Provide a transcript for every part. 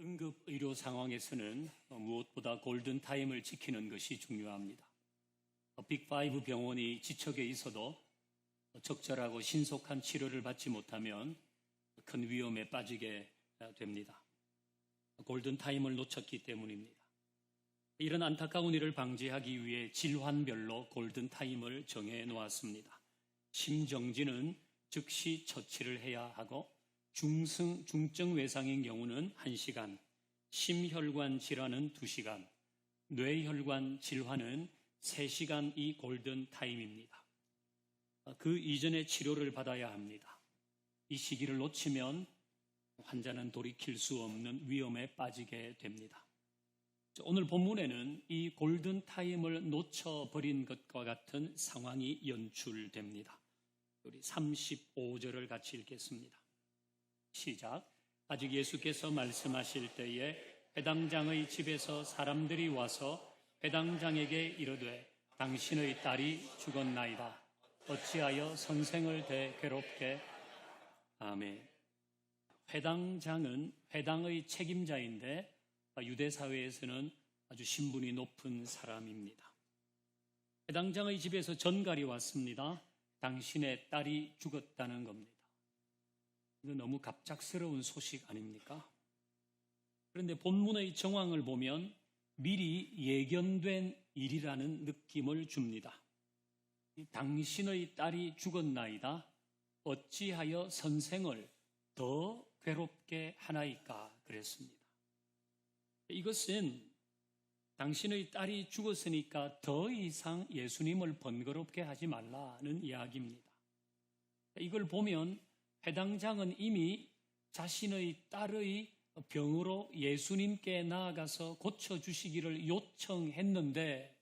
응급 의료 상황에서는 무엇보다 골든타임을 지키는 것이 중요합니다. 빅5 병원이 지척에 있어도 적절하고 신속한 치료를 받지 못하면 큰 위험에 빠지게 됩니다. 골든타임을 놓쳤기 때문입니다. 이런 안타까운 일을 방지하기 위해 질환별로 골든타임을 정해 놓았습니다. 심정지는 즉시 처치를 해야 하고 중증 외상인 경우는 1시간, 심혈관 질환은 2시간, 뇌혈관 질환은 3시간이 골든타임입니다. 그 이전에 치료를 받아야 합니다. 이 시기를 놓치면 환자는 돌이킬 수 없는 위험에 빠지게 됩니다. 오늘 본문에는 이 골든타임을 놓쳐버린 것과 같은 상황이 연출됩니다. 우리 35절을 같이 읽겠습니다. 시작. 아직 예수께서 말씀하실 때에 회당장의 집에서 사람들이 와서 회당장에게 이르되 당신의 딸이 죽었나이다. 어찌하여 선생을 대 괴롭게. 아멘. 회당장은 회당의 책임자인데 유대사회에서는 아주 신분이 높은 사람입니다. 회당장의 집에서 전갈이 왔습니다. 당신의 딸이 죽었다는 겁니다. 이거 너무 갑작스러운 소식 아닙니까? 그런데 본문의 정황을 보면 미리 예견된 일이라는 느낌을 줍니다. 당신의 딸이 죽었나이다. 어찌하여 선생을 더 괴롭게 하나이까 그랬습니다. 이것은 당신의 딸이 죽었으니까 더 이상 예수님을 번거롭게 하지 말라는 이야기입니다. 이걸 보면 회당장은 이미 자신의 딸의 병으로 예수님께 나아가서 고쳐주시기를 요청했는데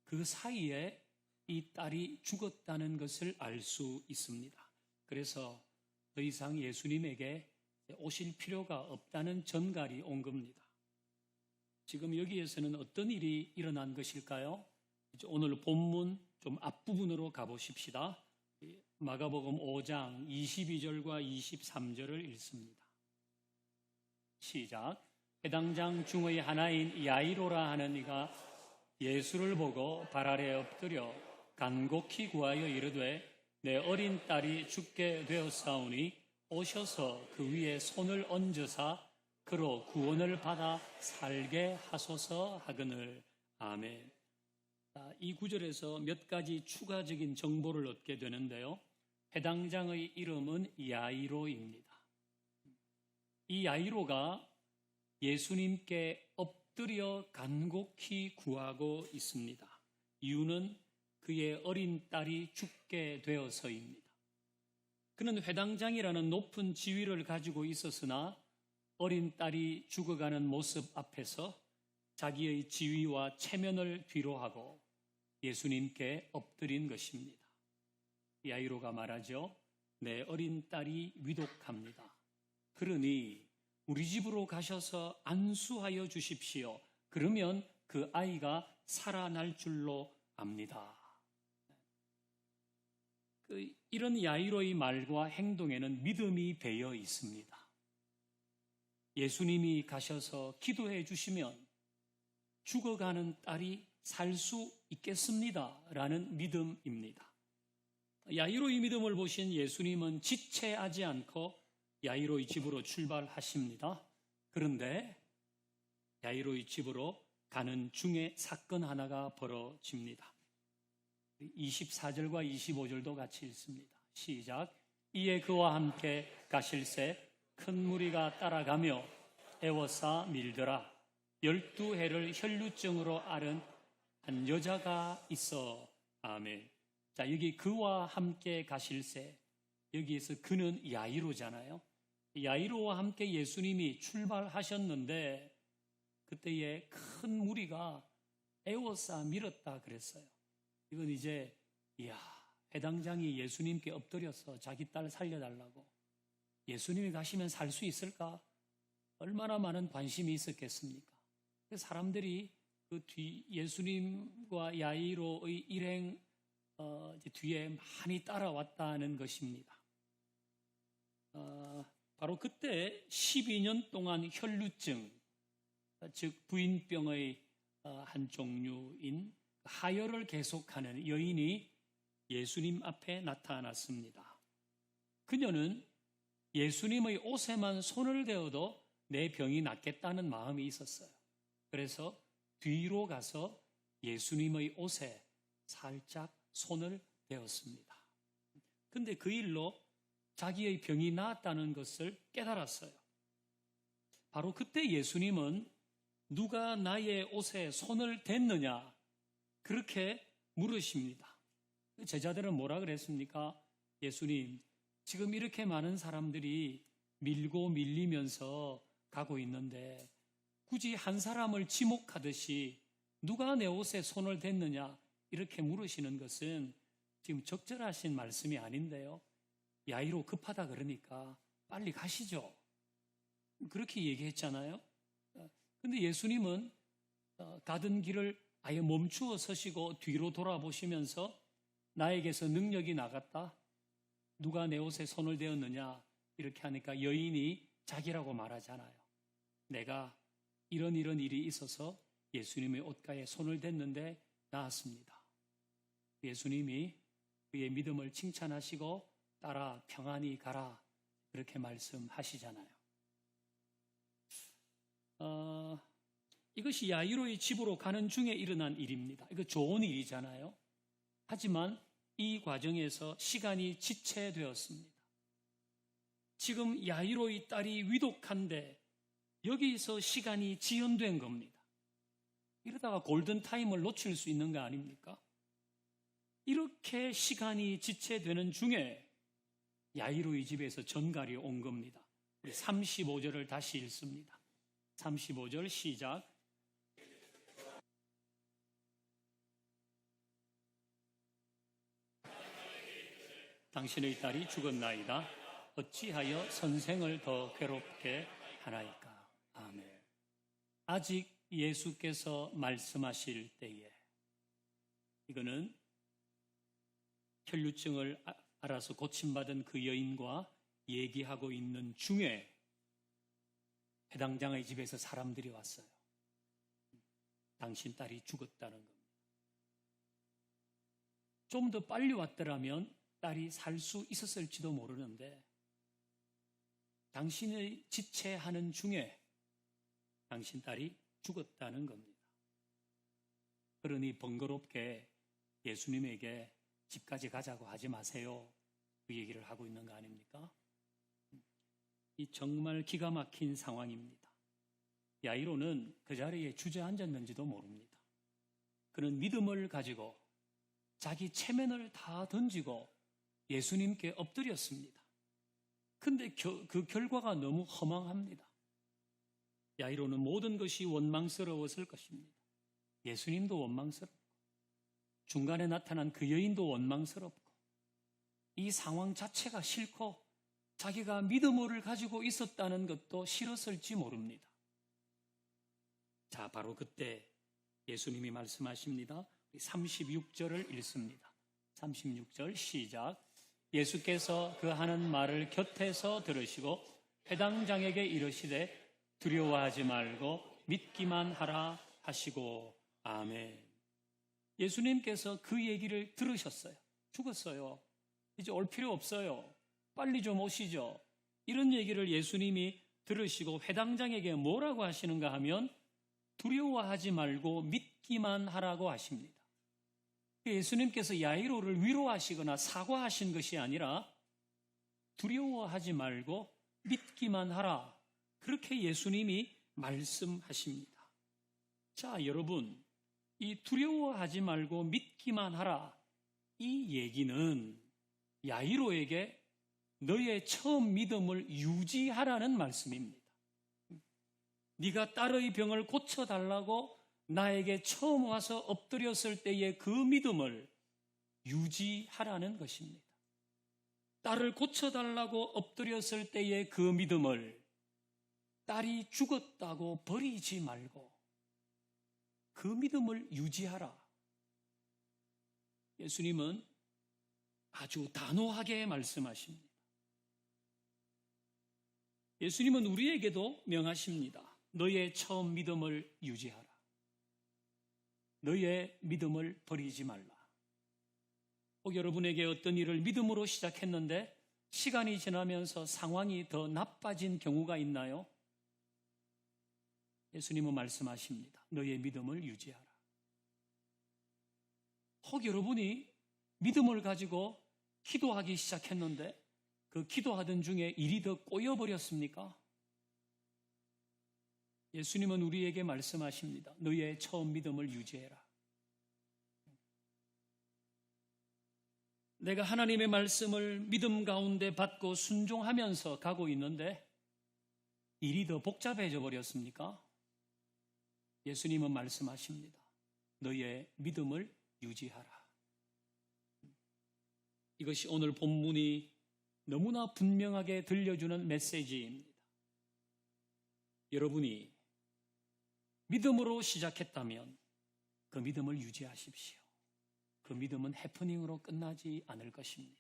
그 사이에 이 딸이 죽었다는 것을 알 수 있습니다. 그래서 더 이상 예수님에게 오실 필요가 없다는 전갈이 온 겁니다. 지금 여기에서는 어떤 일이 일어난 것일까요? 오늘 본문 좀 앞부분으로 가보십시다. 마가복음 5장 22절과 23절을 읽습니다. 시작. 회당장 중의 하나인 야이로라 하는 이가 예수를 보고 발 아래 엎드려 간곡히 구하여 이르되 내 어린 딸이 죽게 되었사오니 오셔서 그 위에 손을 얹으사 그로 구원을 받아 살게 하소서 하거늘. 아멘. 이 구절에서 몇 가지 추가적인 정보를 얻게 되는데요. 회당장의 이름은 야이로입니다. 이 야이로가 예수님께 엎드려 간곡히 구하고 있습니다. 이유는 그의 어린 딸이 죽게 되어서입니다. 그는 회당장이라는 높은 지위를 가지고 있었으나 어린 딸이 죽어가는 모습 앞에서 자기의 지위와 체면을 뒤로하고 예수님께 엎드린 것입니다. 야이로가 말하죠. 내 어린 딸이 위독합니다. 그러니 우리 집으로 가셔서 안수하여 주십시오. 그러면 그 아이가 살아날 줄로 압니다. 이런 야이로의 말과 행동에는 믿음이 배어 있습니다. 예수님이 가셔서 기도해 주시면 죽어가는 딸이 살 수 있겠습니다. 라는 믿음입니다. 야이로의 믿음을 보신 예수님은 지체하지 않고 야이로의 집으로 출발하십니다. 그런데 야이로의 집으로 가는 중에 사건 하나가 벌어집니다. 24절과 25절도 같이 읽습니다. 시작. 이에 그와 함께 가실새 큰 무리가 따라가며 애워싸 밀더라. 12해를 혈루증으로 앓은 한 여자가 있어. 아멘. 자, 여기 그와 함께 가실새, 여기에서 그는 야이로잖아요. 야이로와 함께 예수님이 출발하셨는데 그때에 큰 무리가 애워싸 밀었다 그랬어요. 이건 이제 회당장이 예수님께 엎드려서 자기 딸 살려달라고, 예수님이 가시면 살 수 있을까? 얼마나 많은 관심이 있었겠습니까? 사람들이 그 뒤 예수님과 야이로의 일행 뒤에 많이 따라왔다는 것입니다. 바로 그때 12년 동안 혈루증, 즉 부인병의 한 종류인 하혈을 계속하는 여인이 예수님 앞에 나타났습니다. 그녀는 예수님의 옷에만 손을 대어도 내 병이 낫겠다는 마음이 있었어요. 그래서 뒤로 가서 예수님의 옷에 살짝 손을 대었습니다. 근데 그 일로 자기의 병이 나았다는 것을 깨달았어요. 바로 그때 예수님은 누가 나의 옷에 손을 댔느냐? 그렇게 물으십니다. 제자들은 뭐라 그랬습니까? 예수님, 지금 이렇게 많은 사람들이 밀고 밀리면서 가고 있는데 굳이 한 사람을 지목하듯이 누가 내 옷에 손을 댔느냐? 이렇게 물으시는 것은 지금 적절하신 말씀이 아닌데요. 야이로 급하다 그러니까 빨리 가시죠. 그렇게 얘기했잖아요. 근데 예수님은 가던 길을 아예 멈추어 서시고 뒤로 돌아보시면서 나에게서 능력이 나갔다. 누가 내 옷에 손을 대었느냐? 이렇게 하니까 여인이 자기라고 말하잖아요. 내가 이런 일이 있어서 예수님의 옷가에 손을 댔는데 나았습니다. 예수님이 그의 믿음을 칭찬하시고 따라 평안히 가라 그렇게 말씀하시잖아요. 이것이 야이로의 집으로 가는 중에 일어난 일입니다. 이거 좋은 일이잖아요. 하지만 이 과정에서 시간이 지체되었습니다. 지금 야이로의 딸이 위독한데 여기서 시간이 지연된 겁니다. 이러다가 골든타임을 놓칠 수 있는 거 아닙니까? 이렇게 시간이 지체되는 중에 야이로의 집에서 전갈이 온 겁니다. 우리 35절을 다시 읽습니다. 35절 시작. 당신의 딸이 죽었나이다. 어찌하여 선생을 더 괴롭게 하나이까. 아멘. 아직 예수께서 말씀하실 때에 이거는 혈루증을 알아서 고침받은 그 여인과 얘기하고 있는 중에 회당장의 집에서 사람들이 왔어요. 당신 딸이 죽었다는 겁니다. 좀 더 빨리 왔더라면 딸이 살 수 있었을지도 모르는데 당신의 지체하는 중에 당신 딸이 죽었다는 겁니다. 그러니 번거롭게 예수님에게 집까지 가자고 하지 마세요. 그 얘기를 하고 있는 거 아닙니까? 이 정말 기가 막힌 상황입니다. 야이로는 그 자리에 주저앉았는지도 모릅니다. 그는 믿음을 가지고 자기 체면을 다 던지고 예수님께 엎드렸습니다. 근데 그 결과가 너무 허망합니다. 야이로는 모든 것이 원망스러웠을 것입니다. 예수님도 원망스럽고 중간에 나타난 그 여인도 원망스럽고 이 상황 자체가 싫고 자기가 믿음을 가지고 있었다는 것도 싫었을지 모릅니다. 자, 바로 그때 예수님이 말씀하십니다. 36절을 읽습니다. 36절 시작. 예수께서 그 하는 말을 곁에서 들으시고 회당장에게 이르시되 두려워하지 말고 믿기만 하라 하시고 아멘. 예수님께서 그 얘기를 들으셨어요. 죽었어요. 이제 올 필요 없어요. 빨리 좀 오시죠. 이런 얘기를 예수님이 들으시고 회당장에게 뭐라고 하시는가 하면 두려워하지 말고 믿기만 하라고 하십니다. 예수님께서 야이로를 위로하시거나 사과하신 것이 아니라 두려워하지 말고 믿기만 하라. 그렇게 예수님이 말씀하십니다. 자, 여러분, 이 두려워하지 말고 믿기만 하라. 이 얘기는 야이로에게 너의 처음 믿음을 유지하라는 말씀입니다. 네가 딸의 병을 고쳐달라고 나에게 처음 와서 엎드렸을 때의 그 믿음을 유지하라는 것입니다. 딸을 고쳐달라고 엎드렸을 때의 그 믿음을 딸이 죽었다고 버리지 말고 그 믿음을 유지하라. 예수님은 아주 단호하게 말씀하십니다. 예수님은 우리에게도 명하십니다. 너의 처음 믿음을 유지하라. 너의 믿음을 버리지 말라. 혹 여러분에게 어떤 일을 믿음으로 시작했는데 시간이 지나면서 상황이 더 나빠진 경우가 있나요? 예수님은 말씀하십니다. 너의 믿음을 유지하라. 혹 여러분이 믿음을 가지고 기도하기 시작했는데 그 기도하던 중에 일이 더 꼬여버렸습니까? 예수님은 우리에게 말씀하십니다. 너의 처음 믿음을 유지해라. 내가 하나님의 말씀을 믿음 가운데 받고 순종하면서 가고 있는데 일이 더 복잡해져 버렸습니까? 예수님은 말씀하십니다. 너의 믿음을 유지하라. 이것이 오늘 본문이 너무나 분명하게 들려주는 메시지입니다. 여러분이 믿음으로 시작했다면 그 믿음을 유지하십시오. 그 믿음은 해프닝으로 끝나지 않을 것입니다.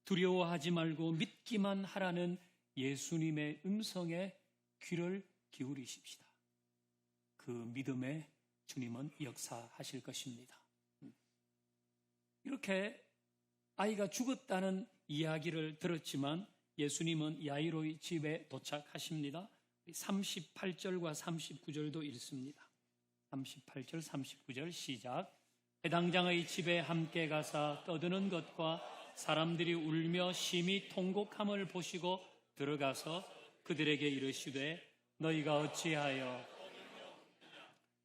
두려워하지 말고 믿기만 하라는 예수님의 음성에 귀를 기울이십시다. 그 믿음에 주님은 역사하실 것입니다. 이렇게 아이가 죽었다는 이야기를 들었지만 예수님은 야이로의 집에 도착하십니다. 38절과 39절도 읽습니다. 38절, 39절 시작. 해당장의 집에 함께 가사 떠드는 것과 사람들이 울며 심히 통곡함을 보시고 들어가서 그들에게 이르시되 너희가 어찌하여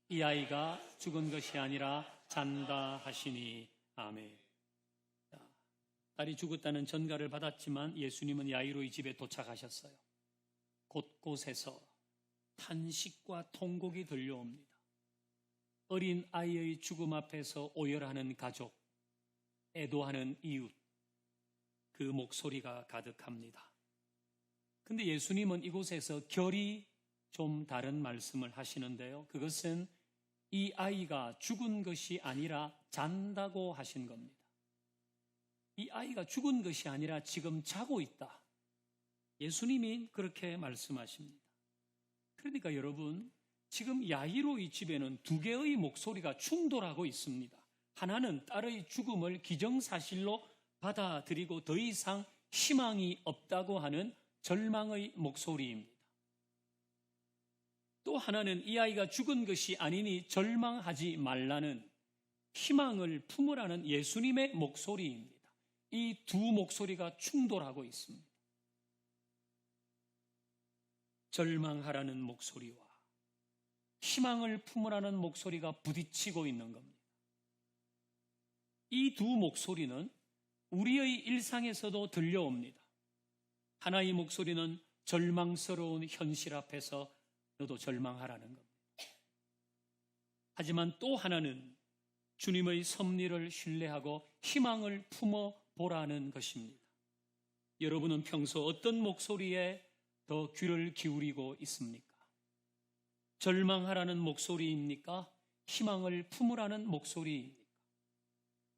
이 아이가 죽은 것이 아니라 잔다 하시니. 아멘. 딸이 죽었다는 전가를 받았지만 예수님은 야이로의 집에 도착하셨어요. 곳곳에서 탄식과 통곡이 들려옵니다. 어린 아이의 죽음 앞에서 오열하는 가족, 애도하는 이웃, 그 목소리가 가득합니다. 그런데 예수님은 이곳에서 결이 좀 다른 말씀을 하시는데요. 그것은 이 아이가 죽은 것이 아니라 잔다고 하신 겁니다. 이 아이가 죽은 것이 아니라 지금 자고 있다. 예수님이 그렇게 말씀하십니다. 그러니까 여러분, 지금 야이로의 집에는 두 개의 목소리가 충돌하고 있습니다. 하나는 딸의 죽음을 기정사실로 받아들이고 더 이상 희망이 없다고 하는 절망의 목소리입니다. 또 하나는 이 아이가 죽은 것이 아니니 절망하지 말라는 희망을 품으라는 예수님의 목소리입니다. 이 두 목소리가 충돌하고 있습니다. 절망하라는 목소리와 희망을 품으라는 목소리가 부딪히고 있는 겁니다. 이 두 목소리는 우리의 일상에서도 들려옵니다. 하나의 목소리는 절망스러운 현실 앞에서 너도 절망하라는 겁니다. 하지만 또 하나는 주님의 섭리를 신뢰하고 희망을 품어보라는 것입니다. 여러분은 평소 어떤 목소리에 더 귀를 기울이고 있습니까? 절망하라는 목소리입니까? 희망을 품으라는 목소리입니까?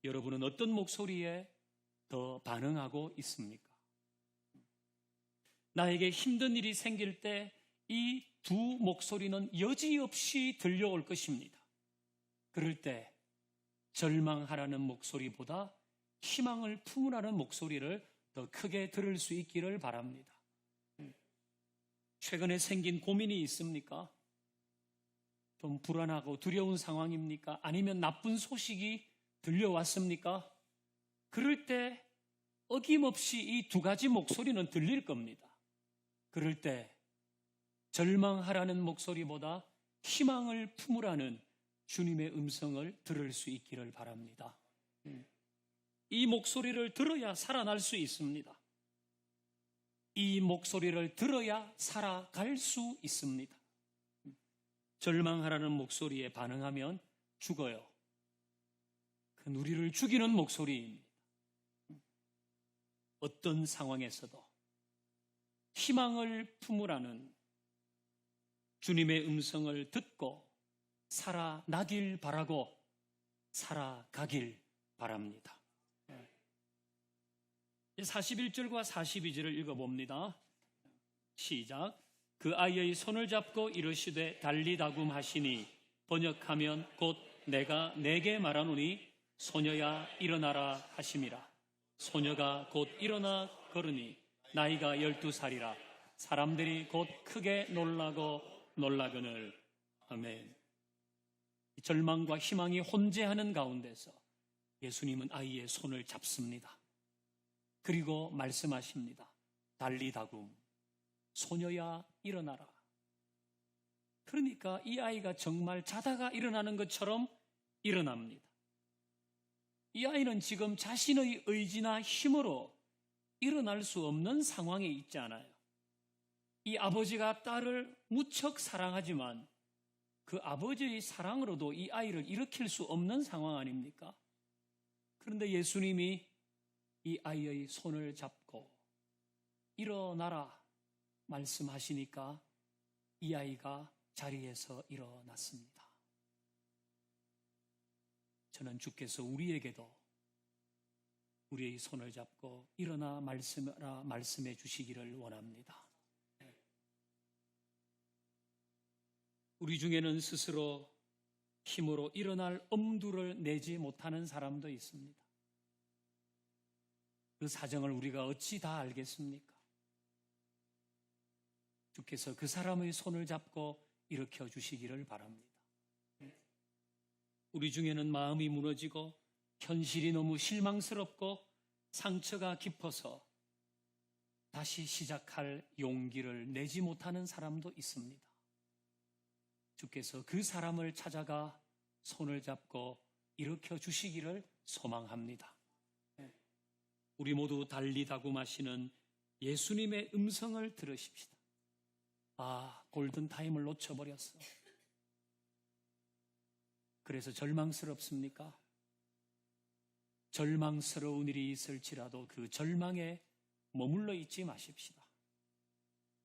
여러분은 어떤 목소리에 더 반응하고 있습니까? 나에게 힘든 일이 생길 때 이 두 목소리는 여지없이 들려올 것입니다. 그럴 때 절망하라는 목소리보다 희망을 품으라는 목소리를 더 크게 들을 수 있기를 바랍니다. 최근에 생긴 고민이 있습니까? 좀 불안하고 두려운 상황입니까? 아니면 나쁜 소식이 들려왔습니까? 그럴 때 어김없이 이 두 가지 목소리는 들릴 겁니다. 그럴 때 절망하라는 목소리보다 희망을 품으라는 주님의 음성을 들을 수 있기를 바랍니다. 이 목소리를 들어야 살아날 수 있습니다. 이 목소리를 들어야 살아갈 수 있습니다. 절망하라는 목소리에 반응하면 죽어요. 그건 우리를 죽이는 목소리입니다. 어떤 상황에서도 희망을 품으라는 주님의 음성을 듣고 살아나길 바라고 살아가길 바랍니다. 41절과 42절을 읽어봅니다. 시작. 그 아이의 손을 잡고 이르시되 달리다굼 하시니 번역하면 곧 내가 내게 말하노니 소녀야 일어나라 하심이라. 소녀가 곧 일어나 걸으니 나이가 12살이라. 사람들이 곧 크게 놀라거늘. 아멘. 절망과 희망이 혼재하는 가운데서 예수님은 아이의 손을 잡습니다. 그리고 말씀하십니다. 달리다굼, 소녀야 일어나라. 그러니까 이 아이가 정말 자다가 일어나는 것처럼 일어납니다. 이 아이는 지금 자신의 의지나 힘으로 일어날 수 없는 상황에 있지 않아요. 이 아버지가 딸을 무척 사랑하지만 그 아버지의 사랑으로도 이 아이를 일으킬 수 없는 상황 아닙니까? 그런데 예수님이 이 아이의 손을 잡고 일어나라 말씀하시니까 이 아이가 자리에서 일어났습니다. 저는 주께서 우리에게도 우리의 손을 잡고 일어나 말씀해 주시기를 원합니다. 우리 중에는 스스로 힘으로 일어날 엄두를 내지 못하는 사람도 있습니다. 그 사정을 우리가 어찌 다 알겠습니까? 주께서 그 사람의 손을 잡고 일으켜 주시기를 바랍니다. 우리 중에는 마음이 무너지고 현실이 너무 실망스럽고 상처가 깊어서 다시 시작할 용기를 내지 못하는 사람도 있습니다. 주께서 그 사람을 찾아가 손을 잡고 일으켜 주시기를 소망합니다. 우리 모두 달리다굼 하시는 예수님의 음성을 들으십시다. 아, 골든타임을 놓쳐버렸어. 그래서 절망스럽습니까? 절망스러운 일이 있을지라도 그 절망에 머물러 있지 마십시다.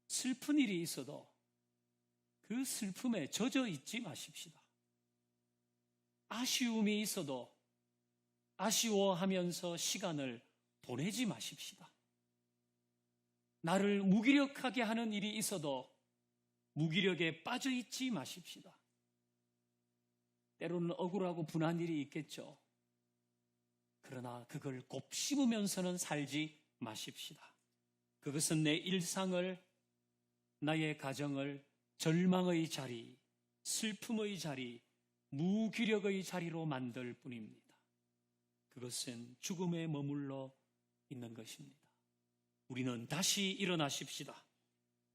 슬픈 일이 있어도 그 슬픔에 젖어 있지 마십시다. 아쉬움이 있어도 아쉬워하면서 시간을 보내지 마십시다. 나를 무기력하게 하는 일이 있어도 무기력에 빠져 있지 마십시다. 때로는 억울하고 분한 일이 있겠죠. 그러나 그걸 곱씹으면서는 살지 마십시다. 그것은 내 일상을, 나의 가정을 절망의 자리, 슬픔의 자리, 무기력의 자리로 만들 뿐입니다. 그것은 죽음에 머물러 있는 것입니다. 우리는 다시 일어나십시다.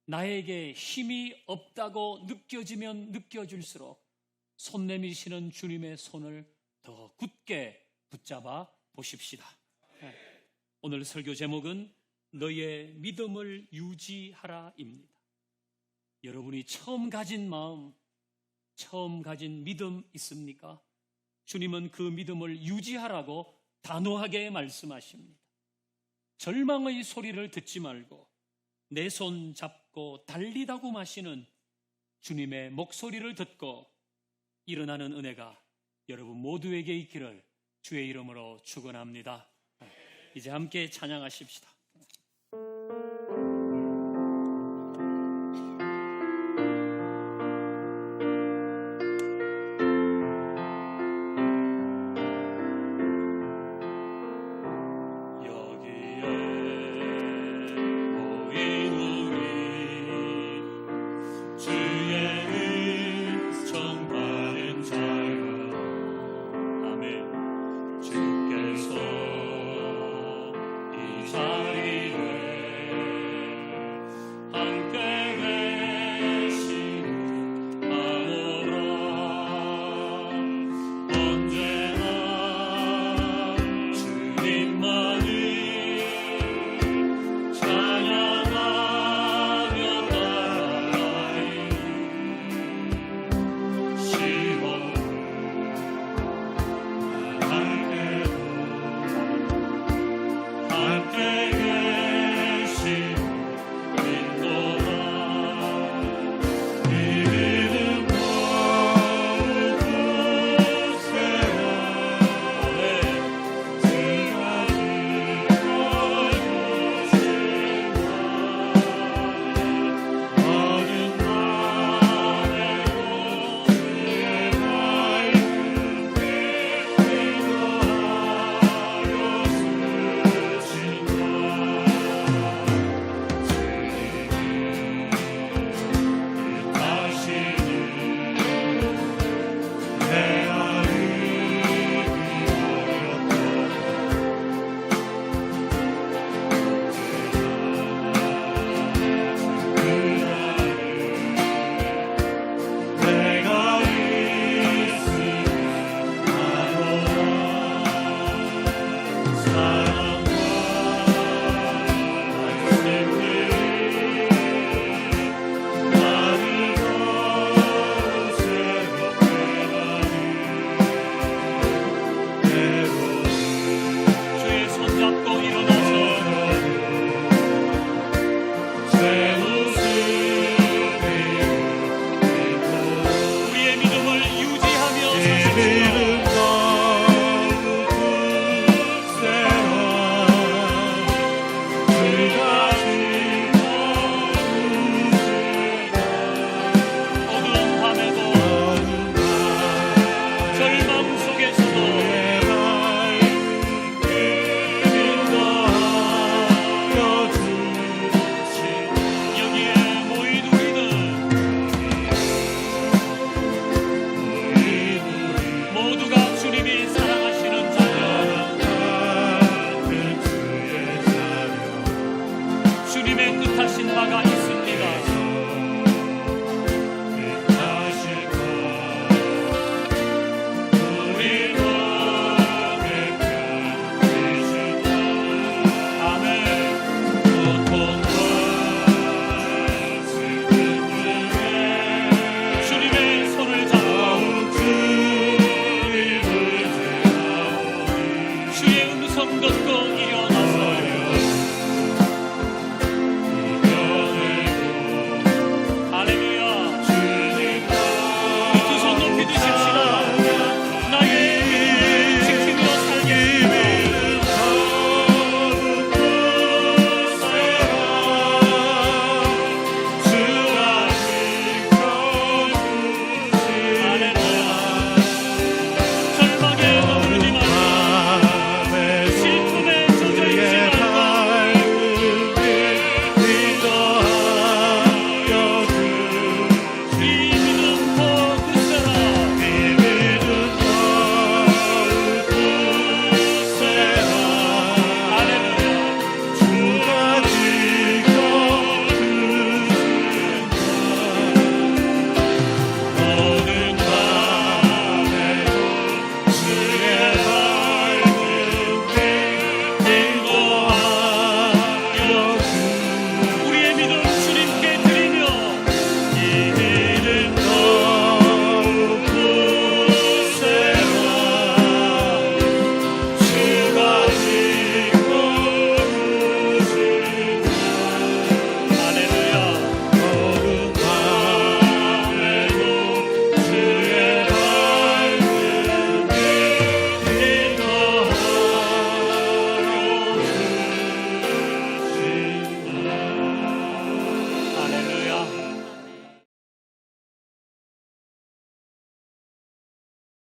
나에게 힘이 없다고 느껴지면 느껴질수록 손 내미시는 주님의 손을 더 굳게 붙잡아 보십시다. 오늘 설교 제목은 너의 믿음을 유지하라입니다. 여러분이 처음 가진 마음, 처음 가진 믿음 있습니까? 주님은 그 믿음을 유지하라고 단호하게 말씀하십니다. 절망의 소리를 듣지 말고 내 손 잡고 달리다굼 하시는 주님의 목소리를 듣고 일어나는 은혜가 여러분 모두에게 있기를 주의 이름으로 축원합니다. 이제 함께 찬양하십시다. 주께서 이 주님의 뜻하신 바가 있습니다.